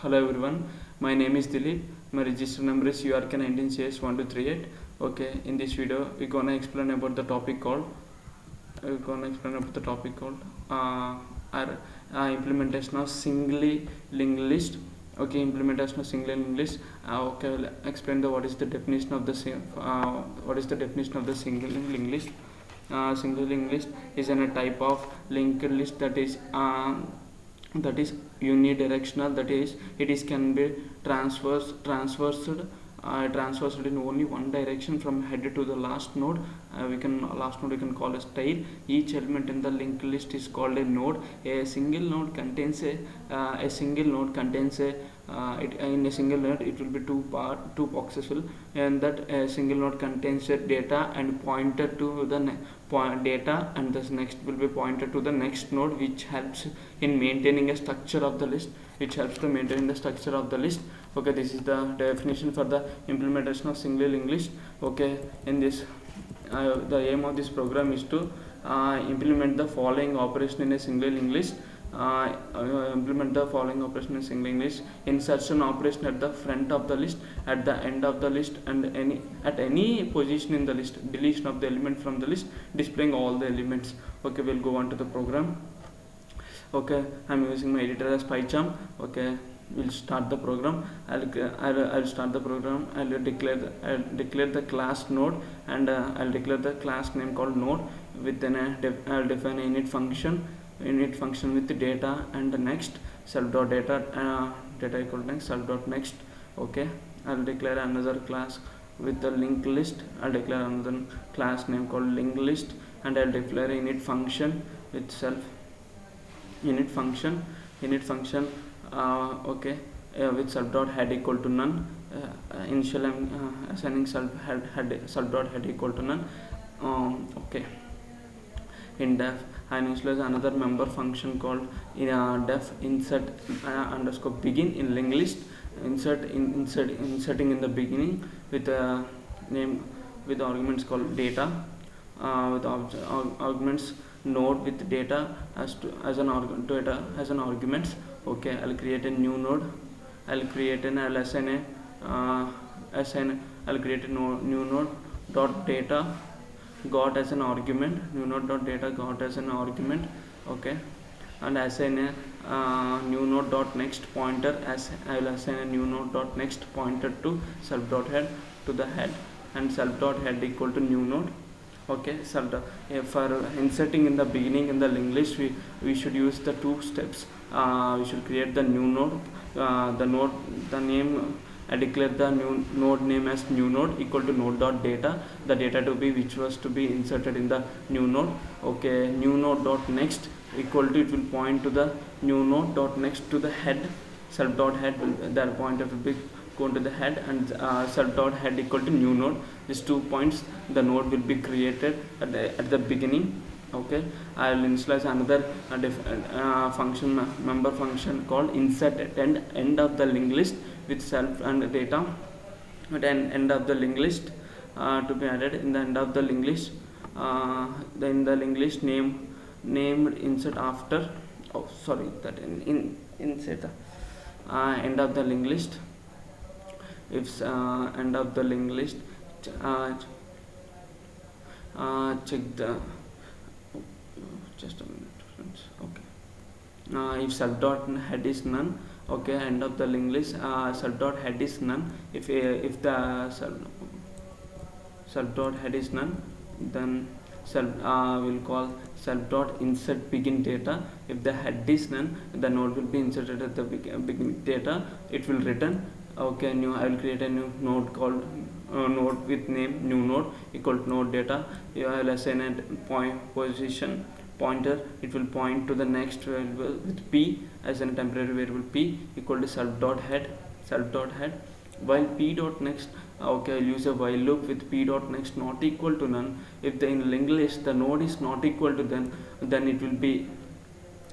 Hello everyone, my name is Dilip. My register number is URK19CS1238. Okay, in this video we're gonna explain about the topic called uh, our, implementation of singly linked list. Okay, implementation of singly linked list. Okay, I'll explain what is the definition of the single linked list. Single linked list is a type of linked list that is unidirectional, that is it is can be transversed in only one direction from head to the last node. We can call as tail. Each element in the linked list is called a node. A single node contains a in a single node it will be two boxes full, and that a single node contains a data and pointer to the data, and this next will be pointed to the next node, which helps in maintaining a structure of the list. Okay, this is the definition for the implementation of single linked list. Okay, in this the aim of this program is to implement the following operation in a single linked list. Insertion operation at the front of the list, at the end of the list, and at any position in the list. Deletion of the element from the list, displaying all the elements. Okay, we'll go on to the program. Okay, I'm using my editor as PyCharm. Okay, we'll start the program. I'll start the program. I'll declare the class node, and I'll declare the class name called node. I'll define a init function with the data and the next self.data data equal to self.next. Okay, I'll declare another class with the linked list. I'll declare another class name called linked list, and I'll declare init function with self init function okay, with self.head equal to none. Initially I'm assigning self.head equal to none. Okay, in def I initialize another member function called def insert underscore begin in linked list. Inserting in the beginning with a name with arguments called data, with arguments node with data as an arguments. Okay, I'll create a new node. I'll create a new node dot data got as an argument. New node dot data got as an argument. Okay, and assign a new node dot next pointer, as I will assign a new node dot next pointer to self dot head to the head, and self dot head equal to new node. Okay, for inserting in the beginning in the linked list, we should use the two steps. We should create the new node. The name, I declare the new node name as new node equal to node dot data, the data to be which was to be inserted in the new node. Okay, new node dot next equal to, it will point to the new node dot next to the head. Self dot head the pointer will be go to the head, and self dot head equal to new node. These 2 points, the node will be created at the beginning. Okay, I will initialize another member function called insert at end of the linked list with self and data at end of the linked list, to be added in the end of the linked list. Then the linked list named insert after insert end of the linked list. If end of the linked list, check the just a minute friends. Okay, if self dot head is none. Okay, end of the linked list, self dot head is none. If the self dot head is none, then will call self dot insert begin data. If the head is none, the node will be inserted at the begin data. It will return. Okay, I will create a new node called node with name new node equal to node data. I will assign a position pointer. It will point to the next variable with p as a temporary variable p equal to self dot head. While p dot next, okay, I'll use a while loop with p dot next not equal to none. If the in linked list the node is not equal to then it will be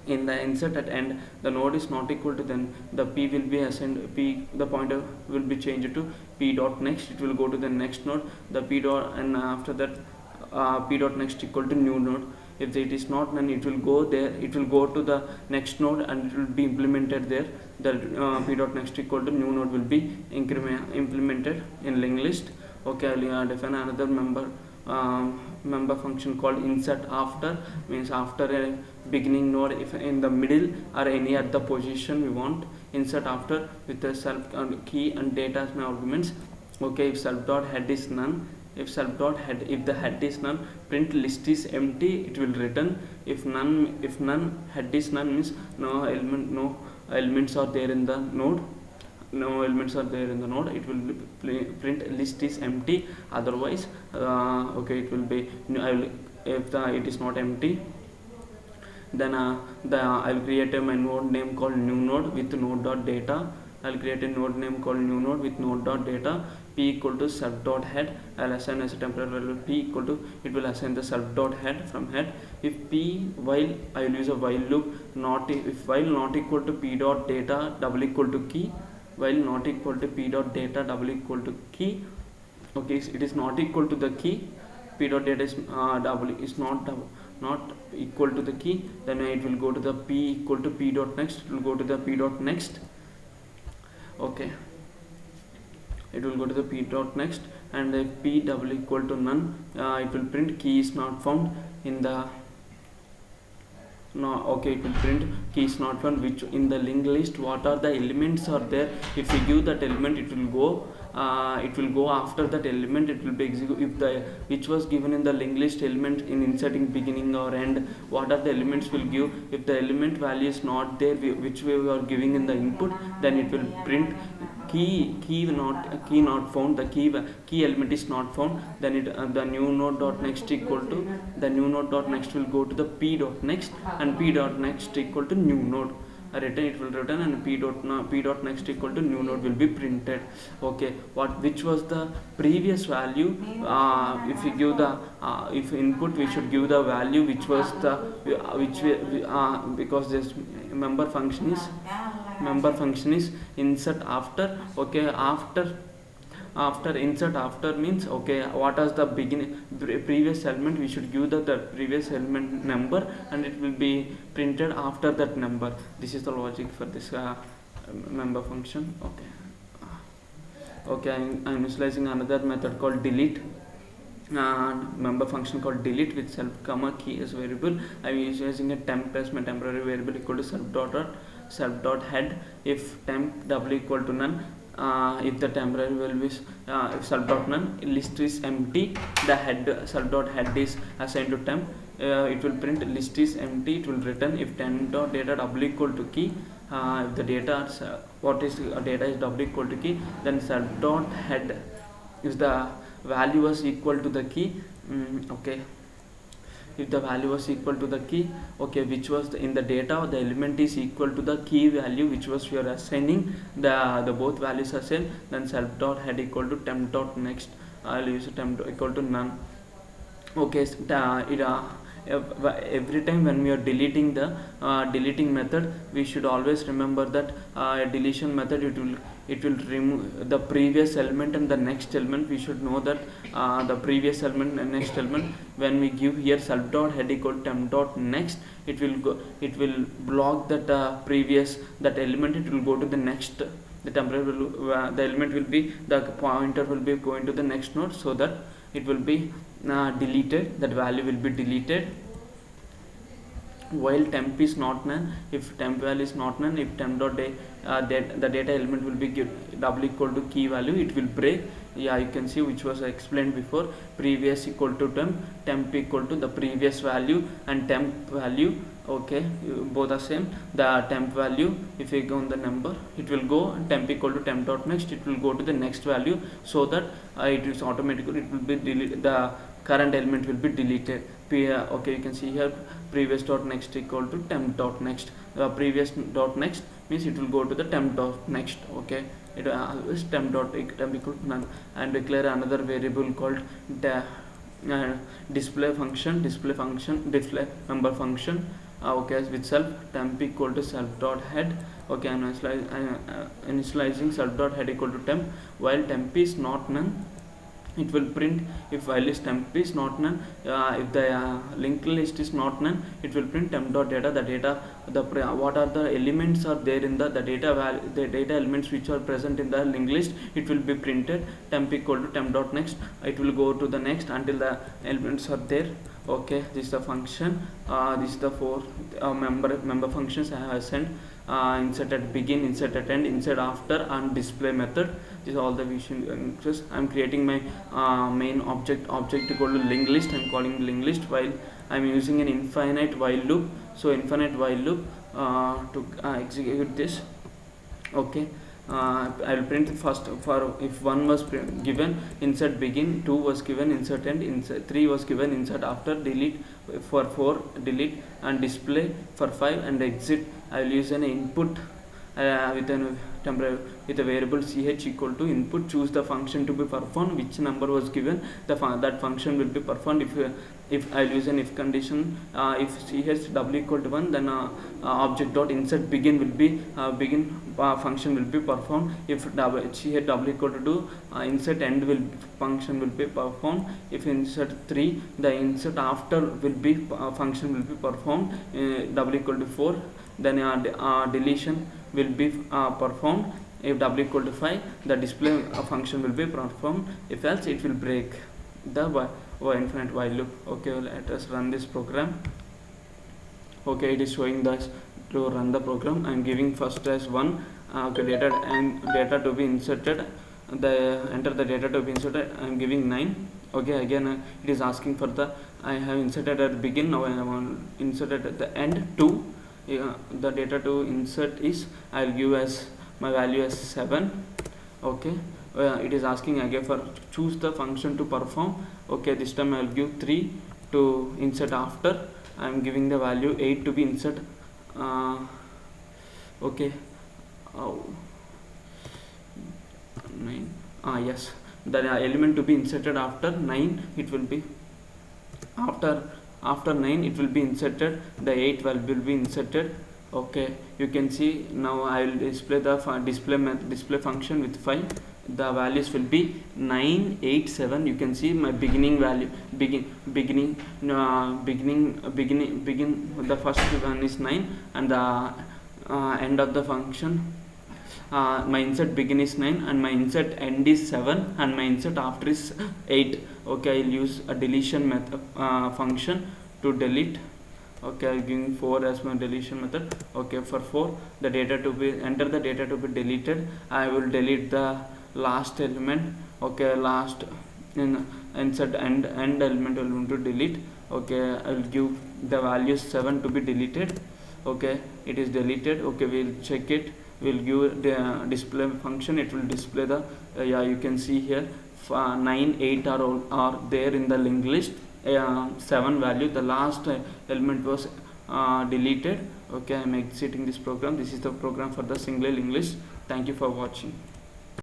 in the insert at end, the node is not equal to, then the p will be assigned, the pointer will be changed to p dot next. It will go to the next node, the p dot, and after that p dot next equal to new node. If it is not none, it will go there, it will go to the next node and it will be implemented there. The p dot next equal to new node will be implemented in linked list. Okay, I'll define another member function called insert after, means after a beginning node, if in the middle or any at the position we want, insert after with the self key and data as my arguments. Okay, if self dot head is none, if the head is none, print list is empty, it will return. If none head is none, means no elements are there in the node, it will print list is empty. Otherwise okay, it will be if it is not empty, then I'll create my node name called new node with node dot data. I'll create a node name called new node with node dot data. P equal to self dot head. I'll assign as a temporary variable p equal to, it will assign the self dot head from head. If p while, I will use a while loop, if while not equal to p dot data double equal to key, while not equal to p dot data double equal to key. Okay, it is not equal to the key, p dot data is not equal to the key, then it will go to the p equal to p dot next, it will go to the p dot next. Okay, it will go to the p dot next, and if p double equal to none, it will print key is not found in the okay, it will print key is not found, which in the linked list what are the elements are there. If we give that element, it will go after that element, it will be execute if the which was given in the linked list element in inserting beginning or end, what are the elements will give. If the element value is not there, which we are giving in the input, then it will print key not found, the key element is not found, then it the new node dot next equal to, the new node dot next will go to the p dot next, and p dot next equal to new node, it will return, and p dot next equal to new node will be printed. Okay, which was the previous value, if we give the if input, we should give the value which was the because this member function is insert after. Okay, after insert after means, okay, what is the previous element, we should give the previous element number, and it will be printed after that number. This is the logic for this member function. Okay, I'm initializing another method called delete, member function called delete with self comma key as variable. I'm using a temp as my temporary variable equal to self dot head. If temp double equal to none, if the temporary value is if self dot none, list is empty, the head self dot head is assigned to temp, it will print list is empty, it will return. If temp dot data double equal to key, if the data data is double equal to key, then self dot head is the value was equal to the key. Okay, if the value was equal to the key, okay, which was in the data, the element is equal to the key value which was you are assigning, the both values are same, then self dot head equal to temp dot next. I'll use temp equal to none. Okay, every time when we are deleting the deleting method, we should always remember that deletion method, it will remove the previous element and the next element. We should know that the previous element and next element, when we give here self dot head equal to temp dot next, it will block that previous that element, it will go to the next, the temporary the element will be, the pointer will be going to the next node, so that it will be deleted, that value will be deleted. While temp is not none, if temp value is not none, if temp dot the data element will be double equal to key value, it will break. Yeah, you can see which was explained before, previous equal to temp equal to the previous value, and temp value, okay, both are same. The temp value, if we go on the number, it will go temp equal to temp dot next, it will go to the next value, so that it is automatically, it will be deleted, the current element will be deleted. Okay, you can see here previous dot next equal to temp dot next. Previous dot next means it will go to the temp dot next. Okay, it is temp equal to none, and declare another variable called display member function. Okay, with self temp equal to self dot head. Okay, I'm initializing self dot head equal to temp. While temp is not none, it will print if while list temp is not none. If the linked list is not none, it will print temp dot data. The data, what are the elements are there in the data the data elements which are present in the linked list, it will be printed temp equal to temp dot next. It will go to the next until the elements are there. Okay, this is the function. This is the four member functions I have sent. Insert at begin, insert at end, insert after, and display method. These are all the vision. I'm creating my main object equal to linked list. I'm calling linked list while I'm using an infinite while loop. So infinite while loop to execute this. Okay, I will print first for if 1 was given, insert begin, 2 was given, insert end, insert 3 was given, insert after, delete for 4, delete, and display for 5, and exit. I will use an input with a temporary with a variable ch equal to input. Choose the function to be performed, which number was given, that function will be performed. If I will use an if condition, if ch w equal to 1, then object dot insert begin will be begin function will be performed. If ch w equal to 2, insert end function will be performed. If insert 3, the insert after will be function will be performed. W equal to 4, then deletion will be performed. If w equal to 5, the display function will be performed. If else, it will break the infinite while loop. Okay, let us run this program. Okay, it is showing that to run the program. I am giving first as 1. Okay, data to be inserted. Enter the data to be inserted. I am giving 9. Okay, again it is asking for the, I have inserted at the begin. Now I have inserted at the end 2. The data to insert is, I will give as my value as 7. Okay, it is asking again for choose the function to perform. Okay, this time I will give 3 to insert after. I am giving the value 8 to be insert. Okay, 9. Yes, the element to be inserted after 9, it will be after 9 it will be inserted, the 8 value will be inserted. Okay, you can see now I will display the display function with 5. The values will be 9, 8, 7. You can see my beginning value, begin. The first one is 9, and the end of the function, my insert begin is 9, and my insert end is 7, and my insert after is 8. Okay, I'll use a deletion method function to delete. Okay, I'll give 4 as my deletion method. Okay, for 4, the data to be enter the data to be deleted. I will delete the last element. Okay, last in insert end element will want to delete. Okay, I will give the value 7 to be deleted. Okay, it is deleted. Okay, we'll check it. We'll give the display function. It will display the you can see here 9, 8 are there in the linked list. 7 value, the last element was deleted. Okay, I am exiting this program. This is the program for the single linked list. Thank you for watching.